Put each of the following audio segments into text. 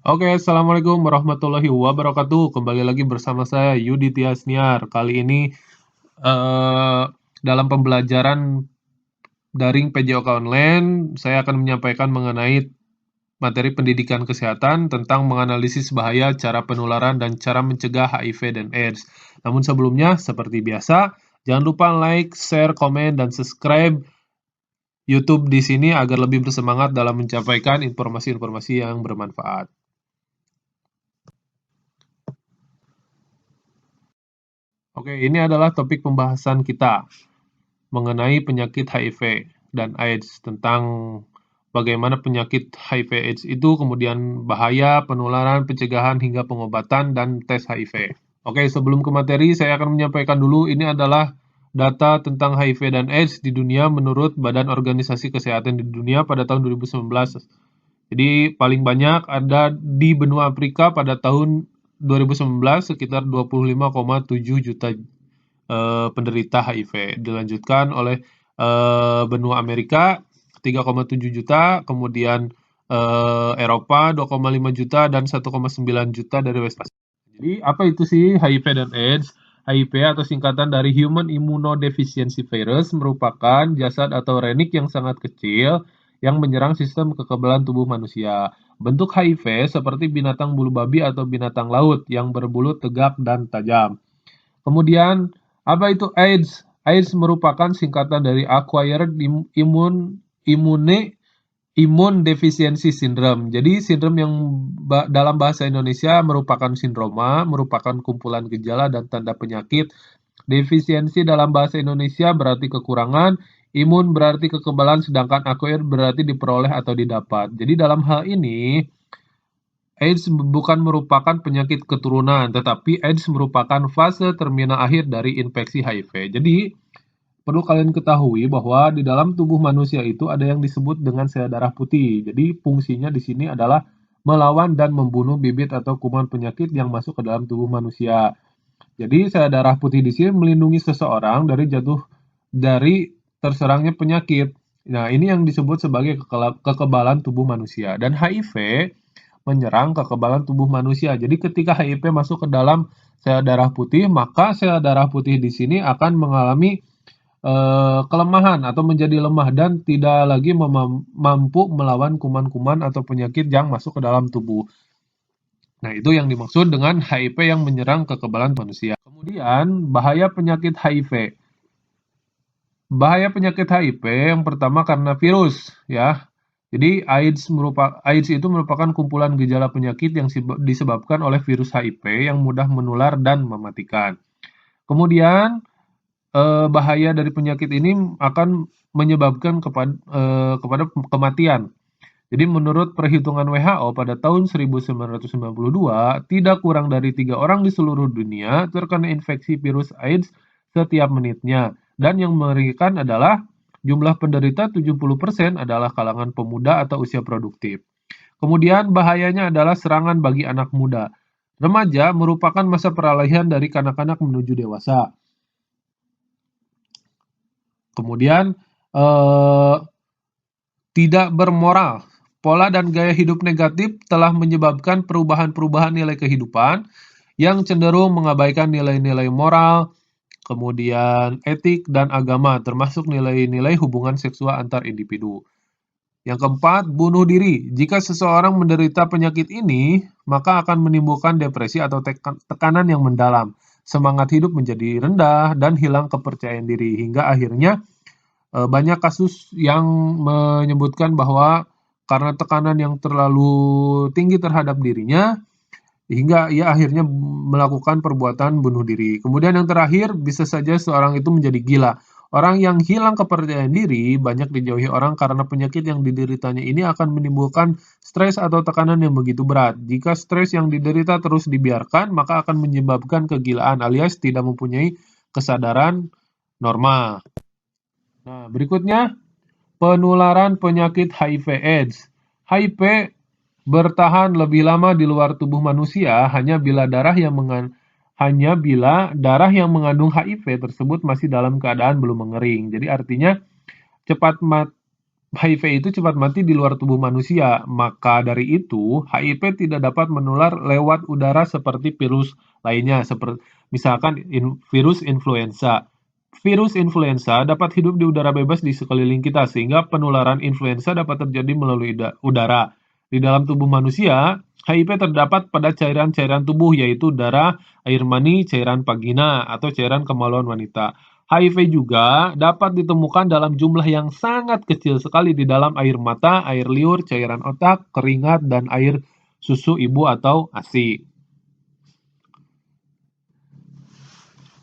Oke, Assalamualaikum warahmatullahi wabarakatuh. Kembali lagi bersama saya Yudi Tiasniar. Kali ini eh, dalam pembelajaran daring PJOK Online, saya akan menyampaikan mengenai materi pendidikan kesehatan tentang menganalisis bahaya, cara penularan, dan cara mencegah HIV dan AIDS. Namun sebelumnya, seperti biasa, jangan lupa like, share, komen, dan subscribe YouTube di sini agar lebih bersemangat dalam menyampaikan informasi-informasi yang bermanfaat. Oke, ini adalah topik pembahasan kita mengenai penyakit HIV dan AIDS, tentang bagaimana penyakit HIV/AIDS itu, kemudian bahaya, penularan, pencegahan, hingga pengobatan dan tes HIV. Oke, sebelum ke materi, saya akan menyampaikan dulu ini adalah data tentang HIV dan AIDS di dunia menurut Badan Organisasi Kesehatan di Dunia pada tahun 2019. Jadi paling banyak ada di benua Afrika pada tahun 2019 sekitar 25,7 juta penderita HIV. Dilanjutkan oleh benua Amerika 3,7 juta, kemudian Eropa 2,5 juta, dan 1,9 juta dari West Asia. Jadi apa itu sih HIV dan AIDS? HIV atau singkatan dari Human Immunodeficiency Virus merupakan jasad atau renik yang sangat kecil yang menyerang sistem kekebalan tubuh manusia. Bentuk HIV seperti binatang bulu babi atau binatang laut yang berbulu tegak dan tajam. Kemudian, apa itu AIDS? AIDS merupakan singkatan dari Acquired Immune Deficiency Syndrome. Jadi sindrom yang dalam bahasa Indonesia merupakan sindroma, merupakan kumpulan gejala dan tanda penyakit. Defisiensi dalam bahasa Indonesia berarti kekurangan, imun berarti kekebalan, sedangkan acquired berarti diperoleh atau didapat. Jadi dalam hal ini, AIDS bukan merupakan penyakit keturunan, tetapi AIDS merupakan fase terminal akhir dari infeksi HIV. Jadi, perlu kalian ketahui bahwa di dalam tubuh manusia itu ada yang disebut dengan sel darah putih. Jadi, fungsinya di sini adalah melawan dan membunuh bibit atau kuman penyakit yang masuk ke dalam tubuh manusia. Jadi, sel darah putih di sini melindungi seseorang dari terserangnya penyakit. Nah, ini yang disebut sebagai kekebalan tubuh manusia. Dan HIV menyerang kekebalan tubuh manusia. Jadi ketika HIV masuk ke dalam sel darah putih, maka sel darah putih di sini akan mengalami kelemahan atau menjadi lemah dan tidak lagi mampu melawan kuman-kuman atau penyakit yang masuk ke dalam tubuh. Nah, itu yang dimaksud dengan HIV yang menyerang kekebalan manusia. Kemudian, bahaya penyakit HIV. Bahaya penyakit HIV yang pertama karena virus, ya. Jadi AIDS itu merupakan kumpulan gejala penyakit yang disebabkan oleh virus HIV yang mudah menular dan mematikan. Kemudian bahaya dari penyakit ini akan menyebabkan kepada kematian. Jadi menurut perhitungan WHO pada tahun 1992, tidak kurang dari 3 orang di seluruh dunia terkena infeksi virus AIDS setiap menitnya. Dan yang mengerikan adalah jumlah penderita 70% adalah kalangan pemuda atau usia produktif. Kemudian bahayanya adalah serangan bagi anak muda. Remaja merupakan masa peralihan dari kanak-kanak menuju dewasa. Kemudian eh, tidak bermoral. Pola dan gaya hidup negatif telah menyebabkan perubahan-perubahan nilai kehidupan yang cenderung mengabaikan nilai-nilai moral, kemudian etik dan agama, termasuk nilai-nilai hubungan seksual antar individu. Yang keempat, bunuh diri. Jika seseorang menderita penyakit ini, maka akan menimbulkan depresi atau tekanan yang mendalam. Semangat hidup menjadi rendah dan hilang kepercayaan diri, hingga akhirnya banyak kasus yang menyebutkan bahwa karena tekanan yang terlalu tinggi terhadap dirinya, hingga ia akhirnya melakukan perbuatan bunuh diri. Kemudian yang terakhir, bisa saja seorang itu menjadi gila. Orang yang hilang kepercayaan diri banyak dijauhi orang karena penyakit yang dideritanya ini akan menimbulkan stres atau tekanan yang begitu berat. Jika stres yang diderita terus dibiarkan, maka akan menyebabkan kegilaan alias tidak mempunyai kesadaran normal. Nah, berikutnya penularan penyakit HIV/AIDS. HIV bertahan lebih lama di luar tubuh manusia hanya bila darah yang mengandung HIV tersebut masih dalam keadaan belum mengering. Jadi artinya cepat HIV itu cepat mati di luar tubuh manusia. Maka dari itu, HIV tidak dapat menular lewat udara seperti virus lainnya, seperti misalkan virus influenza. Virus influenza dapat hidup di udara bebas di sekeliling kita, sehingga penularan influenza dapat terjadi melalui udara. Di dalam tubuh manusia, HIV terdapat pada cairan-cairan tubuh, yaitu darah, air mani, cairan vagina, atau cairan kemaluan wanita. HIV juga dapat ditemukan dalam jumlah yang sangat kecil sekali di dalam air mata, air liur, cairan otak, keringat, dan air susu ibu atau ASI.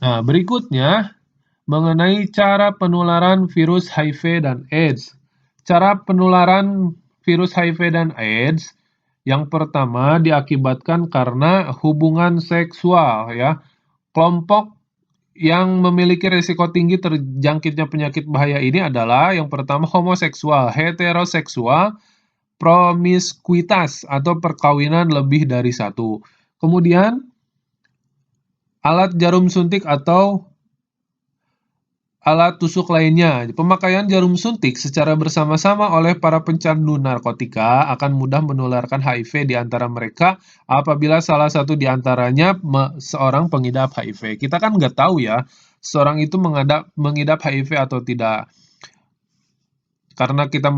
Nah, berikutnya mengenai cara penularan virus HIV dan AIDS. Cara penularan virus HIV dan AIDS yang pertama diakibatkan karena hubungan seksual ya. Kelompok yang memiliki risiko tinggi terjangkitnya penyakit bahaya ini adalah yang pertama homoseksual, heteroseksual, promiskuitas atau perkawinan lebih dari satu. Kemudian alat jarum suntik atau alat tusuk lainnya. Pemakaian jarum suntik secara bersama-sama oleh para pecandu narkotika akan mudah menularkan HIV di antara mereka apabila salah satu di antaranya seorang pengidap HIV. Kita kan nggak tahu ya, seorang itu mengidap HIV atau tidak. Karena kita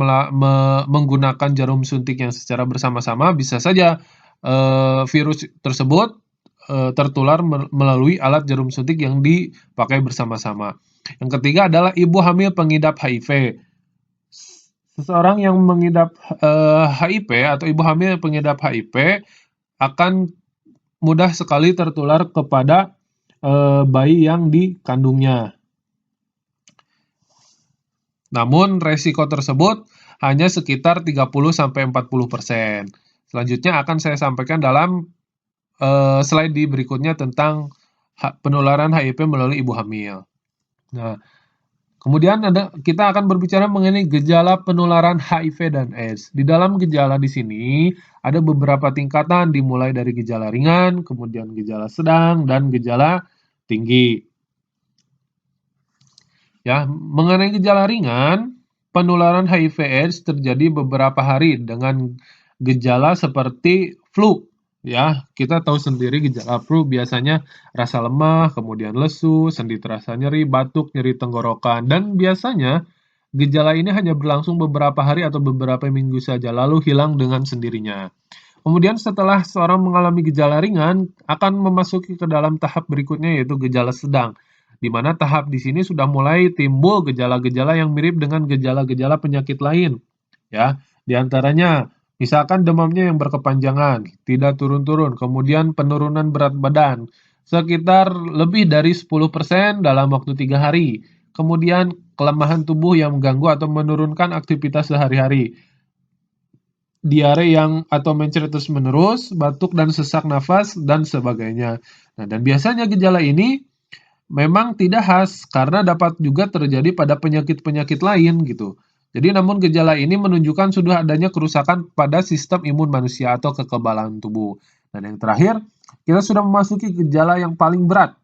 menggunakan jarum suntik yang secara bersama-sama, bisa saja virus tersebut tertular melalui alat jarum suntik yang dipakai bersama-sama. Yang ketiga adalah ibu hamil pengidap HIV. Seseorang yang mengidap HIV atau ibu hamil pengidap HIV akan mudah sekali tertular kepada bayi yang dikandungnya. Namun resiko tersebut hanya sekitar 30-40%. Selanjutnya akan saya sampaikan dalam slide di berikutnya tentang penularan HIV melalui ibu hamil. Nah, kemudian kita akan berbicara mengenai gejala penularan HIV dan AIDS. Di dalam gejala di sini ada beberapa tingkatan dimulai dari gejala ringan, kemudian gejala sedang, dan gejala tinggi. Ya, mengenai gejala ringan, penularan HIV/AIDS terjadi beberapa hari dengan gejala seperti flu. Ya, kita tahu sendiri gejala flu biasanya rasa lemah, kemudian lesu, sendi terasa nyeri, batuk, nyeri tenggorokan, dan biasanya gejala ini hanya berlangsung beberapa hari atau beberapa minggu saja, lalu hilang dengan sendirinya. Kemudian setelah seorang mengalami gejala ringan, akan memasuki ke dalam tahap berikutnya yaitu gejala sedang, di mana tahap di sini sudah mulai timbul gejala-gejala yang mirip dengan gejala-gejala penyakit lain. Ya, di antaranya misalkan demamnya yang berkepanjangan, tidak turun-turun, kemudian penurunan berat badan, sekitar lebih dari 10% dalam waktu 3 hari. Kemudian kelemahan tubuh yang mengganggu atau menurunkan aktivitas sehari-hari. Diare yang atau mencret terus-menerus, batuk dan sesak nafas, dan sebagainya. Nah, dan biasanya gejala ini memang tidak khas karena dapat juga terjadi pada penyakit-penyakit lain gitu. Jadi namun gejala ini menunjukkan sudah adanya kerusakan pada sistem imun manusia atau kekebalan tubuh. Dan yang terakhir, kita sudah memasuki gejala yang paling berat,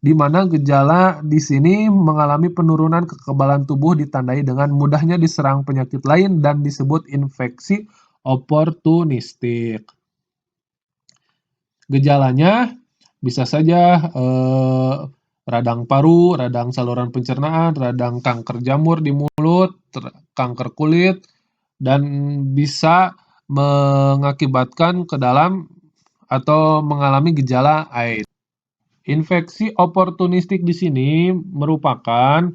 di mana gejala di sini mengalami penurunan kekebalan tubuh ditandai dengan mudahnya diserang penyakit lain dan disebut infeksi oportunistik. Gejalanya bisa saja radang paru, radang saluran pencernaan, radang kanker jamur di mulut, kanker kulit, dan bisa mengakibatkan ke dalam atau mengalami gejala AIDS. Infeksi oportunistik di sini merupakan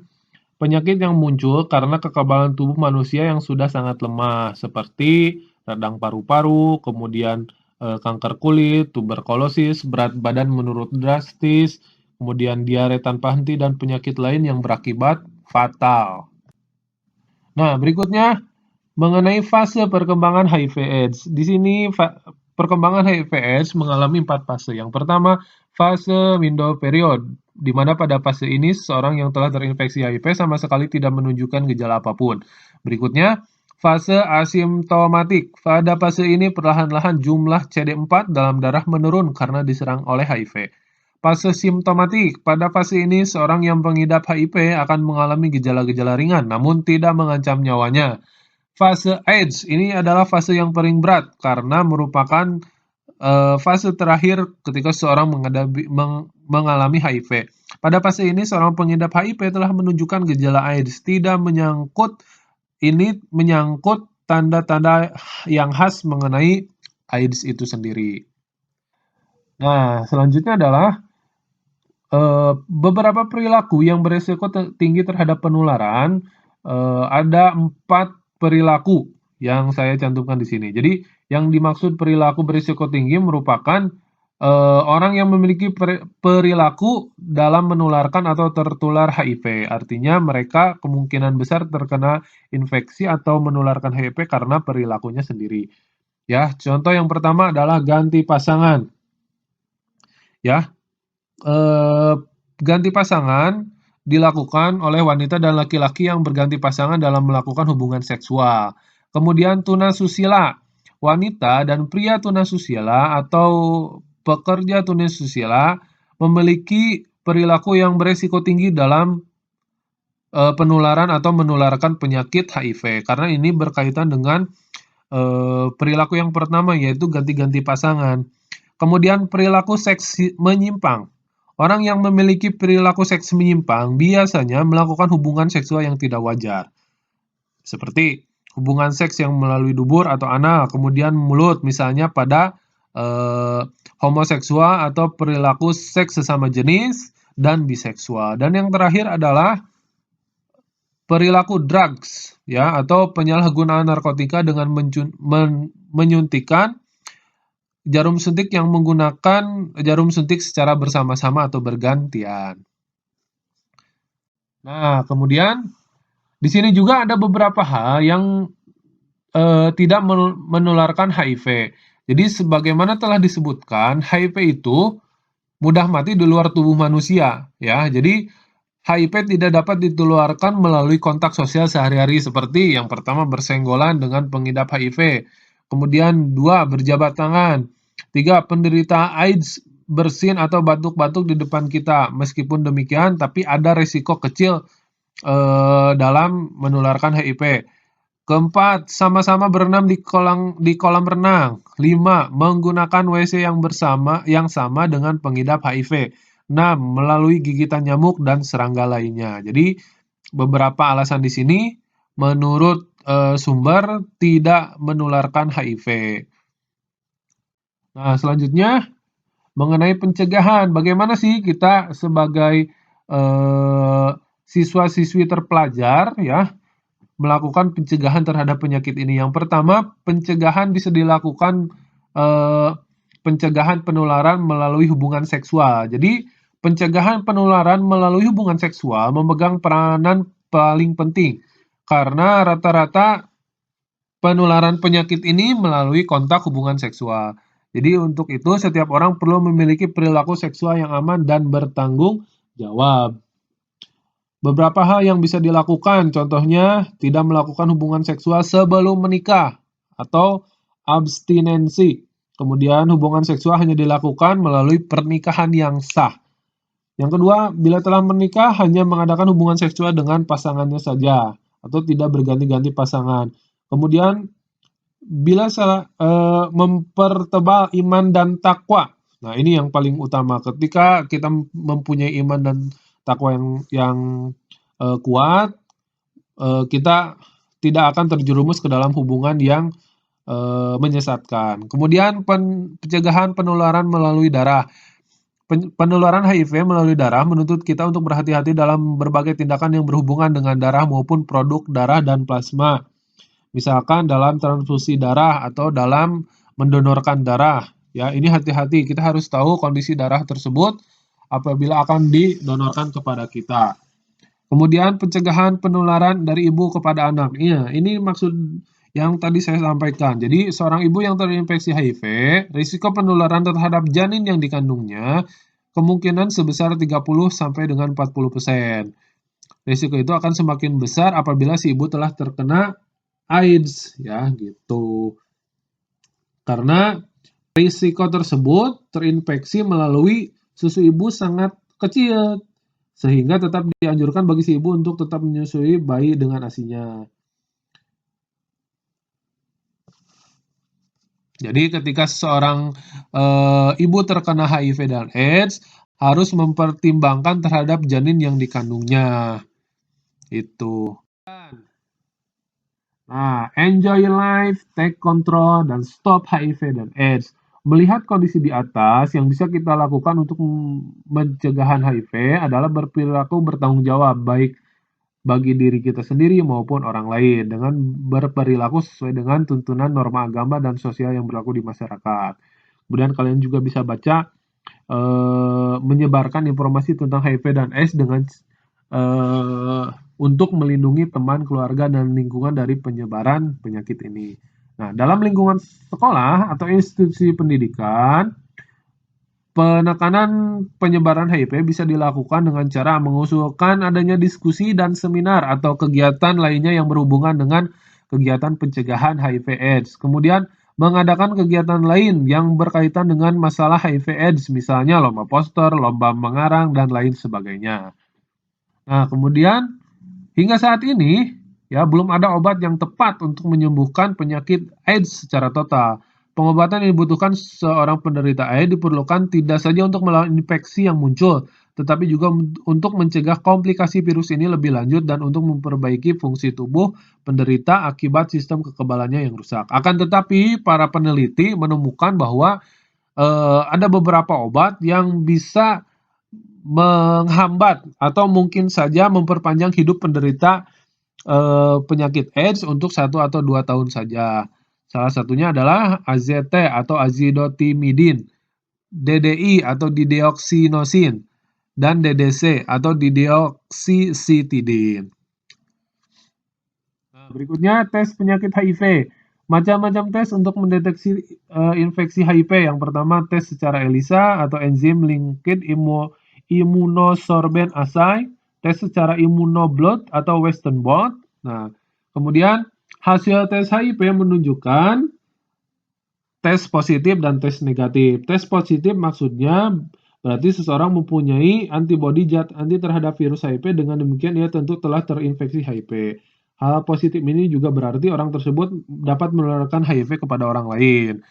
penyakit yang muncul karena kekebalan tubuh manusia yang sudah sangat lemah, seperti radang paru-paru, kemudian kanker kulit, tuberkulosis, berat badan menurun drastis, kemudian diare tanpa henti, dan penyakit lain yang berakibat fatal. Nah, berikutnya mengenai fase perkembangan HIV/AIDS. Di sini perkembangan HIV/AIDS mengalami 4 fase. Yang pertama, fase window period, di mana pada fase ini seorang yang telah terinfeksi HIV sama sekali tidak menunjukkan gejala apapun. Berikutnya, fase asimptomatik. Pada fase ini perlahan-lahan jumlah CD4 dalam darah menurun karena diserang oleh HIV. Fase simptomatik. Pada fase ini, seorang yang pengidap HIV akan mengalami gejala-gejala ringan, namun tidak mengancam nyawanya. Fase AIDS ini adalah fase yang paling berat karena merupakan fase terakhir ketika seseorang mengalami HIV. Pada fase ini, seorang pengidap HIV telah menunjukkan gejala AIDS. Ini menyangkut tanda-tanda yang khas mengenai AIDS itu sendiri. Nah, selanjutnya adalah beberapa perilaku yang beresiko tinggi terhadap penularan. Ada 4 perilaku yang saya cantumkan di sini. Jadi, yang dimaksud perilaku berisiko tinggi merupakan orang yang memiliki perilaku dalam menularkan atau tertular HIV. Artinya mereka kemungkinan besar terkena infeksi atau menularkan HIV karena perilakunya sendiri. Ya, contoh yang pertama adalah ganti pasangan. Ya, ganti pasangan dilakukan oleh wanita dan laki-laki yang berganti pasangan dalam melakukan hubungan seksual. Kemudian tunasusila, wanita dan pria tunasusila atau pekerja tunasusila memiliki perilaku yang beresiko tinggi dalam penularan atau menularkan penyakit HIV, karena ini berkaitan dengan perilaku yang pertama, yaitu ganti-ganti pasangan. Kemudian perilaku seks menyimpang. Orang yang memiliki perilaku seks menyimpang biasanya melakukan hubungan seksual yang tidak wajar. Seperti hubungan seks yang melalui dubur atau anal, kemudian mulut, misalnya pada homoseksual atau perilaku seks sesama jenis, dan biseksual. Dan yang terakhir adalah perilaku drugs, ya, atau penyalahgunaan narkotika dengan menyuntikkan jarum suntik yang menggunakan jarum suntik secara bersama-sama atau bergantian. Nah, kemudian di sini juga ada beberapa hal yang tidak menularkan HIV. Jadi sebagaimana telah disebutkan, HIV itu mudah mati di luar tubuh manusia, ya. Jadi HIV tidak dapat ditularkan melalui kontak sosial sehari-hari seperti yang pertama bersenggolan dengan pengidap HIV, kemudian 2 berjabat tangan, 3 penderita AIDS bersin atau batuk-batuk di depan kita. Meskipun demikian, tapi ada risiko kecil dalam menularkan HIV. Keempat, sama-sama berenang di kolam renang. 5, menggunakan WC yang sama dengan pengidap HIV. 6, melalui gigitan nyamuk dan serangga lainnya. Jadi beberapa alasan di sini menurut sumber tidak menularkan HIV. Nah, selanjutnya mengenai pencegahan. Bagaimana sih kita sebagai siswa-siswi terpelajar, ya, melakukan pencegahan terhadap penyakit ini? Yang pertama, pencegahan bisa dilakukan pencegahan penularan melalui hubungan seksual. Jadi, pencegahan penularan melalui hubungan seksual memegang peranan paling penting karena rata-rata penularan penyakit ini melalui kontak hubungan seksual. Jadi untuk itu setiap orang perlu memiliki perilaku seksual yang aman dan bertanggung jawab. Beberapa hal yang bisa dilakukan, contohnya tidak melakukan hubungan seksual sebelum menikah atau abstinensi. Kemudian hubungan seksual hanya dilakukan melalui pernikahan yang sah. Yang kedua, bila telah menikah hanya mengadakan hubungan seksual dengan pasangannya saja atau tidak berganti-ganti pasangan. Kemudian bila mempertebal iman dan takwa. Nah, ini yang paling utama. Ketika kita mempunyai iman dan takwa yang kuat, kita tidak akan terjerumus ke dalam hubungan yang menyesatkan. Kemudian pencegahan penularan melalui darah. Penularan HIV melalui darah menuntut kita untuk berhati-hati dalam berbagai tindakan yang berhubungan dengan darah maupun produk darah dan plasma. Misalkan dalam transfusi darah atau dalam mendonorkan darah. Ya, ini hati-hati. Kita harus tahu kondisi darah tersebut apabila akan didonorkan kepada kita. Kemudian pencegahan penularan dari ibu kepada anak. Iya, ini maksud yang tadi saya sampaikan. Jadi, seorang ibu yang terinfeksi HIV, risiko penularan terhadap janin yang dikandungnya kemungkinan sebesar 30 sampai dengan 40%. Risiko itu akan semakin besar apabila si ibu telah terkena AIDS, ya, gitu. Karena risiko tersebut terinfeksi melalui susu ibu sangat kecil, sehingga tetap dianjurkan bagi si ibu untuk tetap menyusui bayi dengan ASI-nya. Jadi ketika seseorang ibu terkena HIV dan AIDS, harus mempertimbangkan terhadap janin yang dikandungnya. Itu. Nah, enjoy life, take control, dan stop HIV dan AIDS. Melihat kondisi di atas, yang bisa kita lakukan untuk pencegahan HIV adalah berperilaku bertanggung jawab, baik bagi diri kita sendiri maupun orang lain, dengan berperilaku sesuai dengan tuntunan norma agama dan sosial yang berlaku di masyarakat. Kemudian kalian juga bisa baca menyebarkan informasi tentang HIV dan AIDS dengan untuk melindungi teman, keluarga, dan lingkungan dari penyebaran penyakit ini. Nah, dalam lingkungan sekolah atau institusi pendidikan, penekanan penyebaran HIV bisa dilakukan dengan cara mengusulkan adanya diskusi dan seminar atau kegiatan lainnya yang berhubungan dengan kegiatan pencegahan HIV/AIDS. Kemudian mengadakan kegiatan lain yang berkaitan dengan masalah HIV/AIDS, misalnya lomba poster, lomba mengarang, dan lain sebagainya. Nah, kemudian hingga saat ini ya belum ada obat yang tepat untuk menyembuhkan penyakit AIDS secara total. Pengobatan yang dibutuhkan seorang penderita AIDS diperlukan tidak saja untuk melawan infeksi yang muncul, tetapi juga untuk mencegah komplikasi virus ini lebih lanjut dan untuk memperbaiki fungsi tubuh penderita akibat sistem kekebalannya yang rusak. Akan tetapi, para peneliti menemukan bahwa ada beberapa obat yang bisa menghambat atau mungkin saja memperpanjang hidup penderita penyakit AIDS untuk 1 atau 2 tahun saja. Salah satunya adalah AZT atau azidotimidin, DDI atau dideoksinosin, dan DDC atau dideoksisitidin. Nah, berikutnya tes penyakit HIV. Macam-macam tes untuk mendeteksi infeksi HIV. Yang pertama tes secara ELISA atau enzim linked immunosorbent assay, tes secara immunoblood atau Western blot. Nah, kemudian hasil tes HIV menunjukkan tes positif dan tes negatif. Tes positif maksudnya berarti seseorang mempunyai antibodi zat anti terhadap virus HIV, dengan demikian ia tentu telah terinfeksi HIV. Hal positif ini juga berarti orang tersebut dapat menularkan HIV kepada orang lain.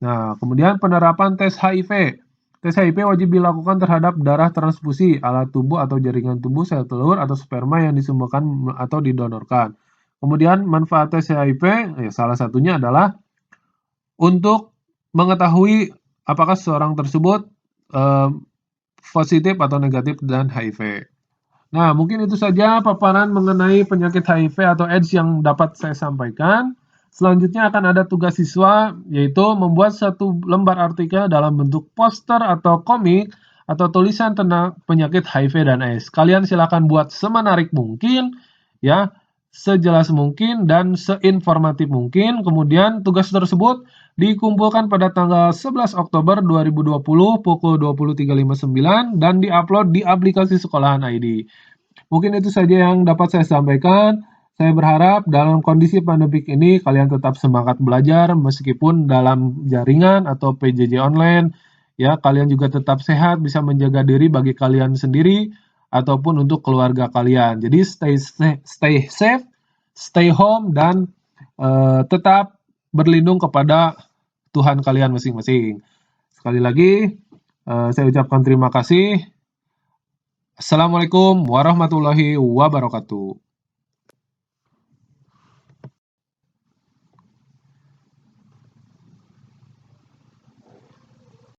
Nah, kemudian penerapan tes HIV. Tes HIV wajib dilakukan terhadap darah transfusi, alat tubuh atau jaringan tubuh, sel telur, atau sperma yang disumbangkan atau didonorkan. Kemudian manfaat tes HIV, salah satunya adalah untuk mengetahui apakah seseorang tersebut positif atau negatif dan HIV. Nah, mungkin itu saja paparan mengenai penyakit HIV atau AIDS yang dapat saya sampaikan. Selanjutnya akan ada tugas siswa, yaitu membuat satu lembar artikel dalam bentuk poster atau komik atau tulisan tentang penyakit HIV dan AIDS. Kalian silakan buat semenarik mungkin, ya, sejelas mungkin dan seinformatif mungkin. Kemudian tugas tersebut dikumpulkan pada tanggal 11 Oktober 2020 pukul 23.59 dan diupload di aplikasi Sekolahan ID. Mungkin itu saja yang dapat saya sampaikan. Saya berharap dalam kondisi pandemik ini kalian tetap semangat belajar meskipun dalam jaringan atau PJJ online. Ya, kalian juga tetap sehat, bisa menjaga diri bagi kalian sendiri ataupun untuk keluarga kalian. Jadi stay safe, stay home, dan tetap berlindung kepada Tuhan kalian masing-masing. Sekali lagi, saya ucapkan terima kasih. Assalamualaikum warahmatullahi wabarakatuh.